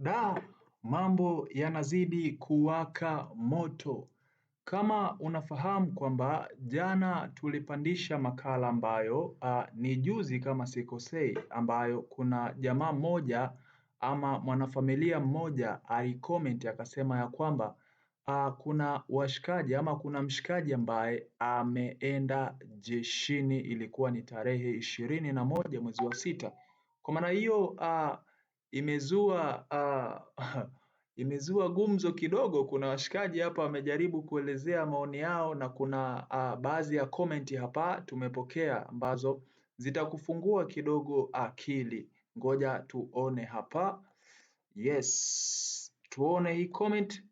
Da, mambo yanazidi kuwaka moto. Kama unafahamu kwamba jana tulipandisha makala ambayo ni juzi kama sikosei, ambayo kuna jamaa mmoja ama mwanafamilia mmoja alicomment akasema ya kwamba kuna washikaji ama kuna mshikaji ambaye ameenda jeshini, ilikuwa ni tarehe 21 mwezi wa sita. Kwa maana hiyo imezua imezua gumzo kidogo. Kuna washikaji hapa wamejaribu kuelezea maoni yao, na kuna baadhi ya comment hapa tumepokea ambazo zitakufungua kidogo akili. Ngoja tuone hapa. Yes, tuone hii comment.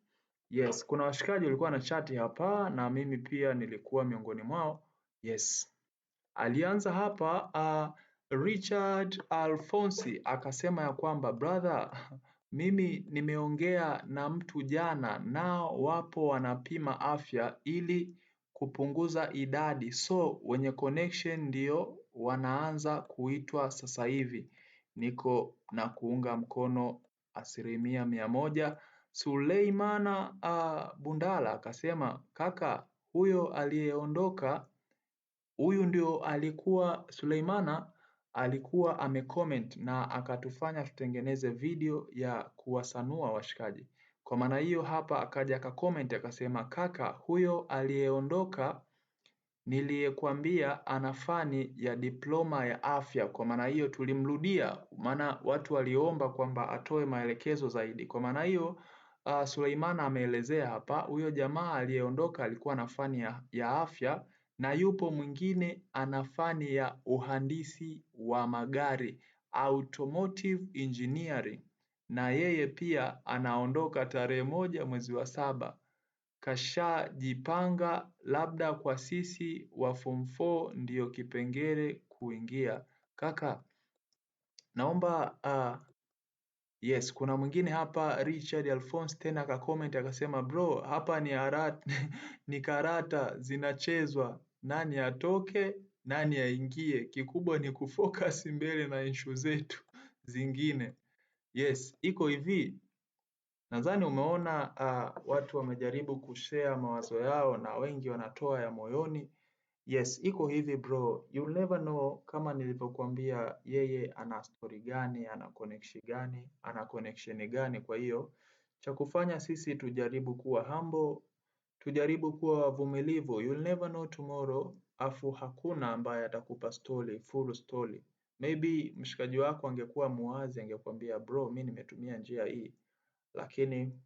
Yes, kuna washikaji walikuwa na chati hapa na mimi pia nilikuwa miongoni mwao. Yes. Alianza hapa Richard Alfonsi akasema ya kwamba brother, mimi nimeongea na mtu jana, nao wapo wanapima afya ili kupunguza idadi, so wenye connection ndio wanaanza kuitwa sasa hivi. Niko na kuunga mkono 100%. Suleimana Bundala akasema kaka, huyo aliyeondoka, huyu ndio alikuwa Suleimana, alikuwa amecomment na akatufanya tutengeneze video ya kuwasanua washikaji. Kwa maana hiyo hapa akaja akacomment akasema kaka, huyo aliyeondoka niliyekuambia ana fani ya diploma ya afya. Kwa maana hiyo tulimrudia, maana watu waliomba kwamba atoe maelekezo zaidi. Kwa maana hiyo Suleimana ameelezea hapa, huyo jamaa aliyeondoka alikuwa na fani ya afya, na yupo mwingine ana fani ya uhandisi wa magari, automotive engineering, na yeye pia anaondoka tarehe 1 mwezi wa 7. Kashajipanga, labda kwa sisi wa form 4 ndio kipengele kuingia. Kaka, naomba yes, kuna mwingine hapa Richard Alphonse tena akacomment akasema bro, hapa ni karata zinachezwa, nani atoke nani aingie, kikubwa ni kufocus mbele na issue zetu zingine. Yes, iko hivi. Nadhani umeona watu wamejaribu kushare mawazo yao na wengi wanatoa ya moyoni. Yes, iko hivi bro, you'll never know kama nilivyokuambia yeye ana story gani, ana connection gani. Kwa hiyo cha kufanya sisi tujaribu kuwa humble, tujaribu kuwa wavumilivu. You'll never know tomorrow, afu hakuna ambaye atakupa full story. Maybe mshikaji wako angekuwa muwazi, angekuambia bro, mimi nimetumia njia hii, lakini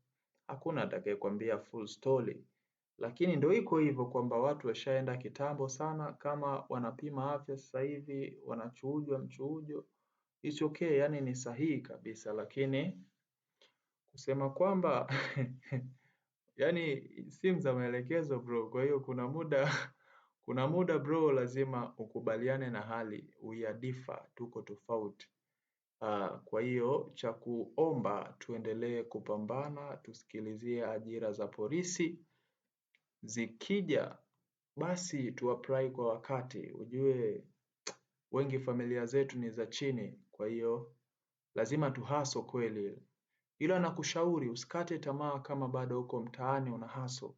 hakuna atakayekwambia full story. Lakini ndio iko hivyo kwamba watu washaenda kitambo sana. Kama wanapima afya sasa hivi wanachujwa mchujo, it's okay, yani ni sahihi kabisa, lakini kusema kwamba yani simu za maelekezo bro. Kwa hiyo kuna muda bro, lazima ukubaliane na hali, we are differ, tuko tofauti. Kwa hiyo cha kuomba tuendelee kupambana, tusikilizie ajira za polisi. Zikija basi tu apply kwa wakati. Ujue wengi familia zetu ni za chini, kwa hiyo lazima tuhaso kweli. Ila nakushauri usikate tamaa. Kama bado uko mtaani una haso,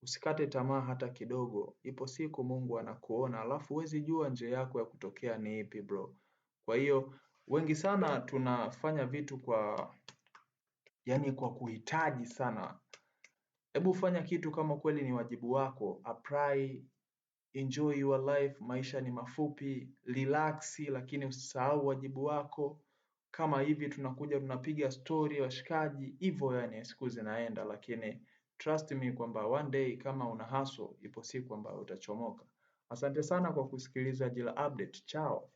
usikate tamaa hata kidogo. Ipo siku Mungu anakuona, alafu huwezi jua njia yako ya kutokea ni ipi bro. Kwa hiyo wengi sana tunafanya vitu kwa kuhitaji sana. Hebu fanya kitu kama kweli ni wajibu wako, apply, enjoy your life, maisha ni mafupi, relax, lakini usisahau wajibu wako. Kama hivi tunakuja tunapiga story washikaji, hivyo yani siku zinaenda, lakini trust me kwamba one day kama una hustle, ipo siku ambayo utachomoka. Asante sana kwa kusikiliza Jila Update. Chao.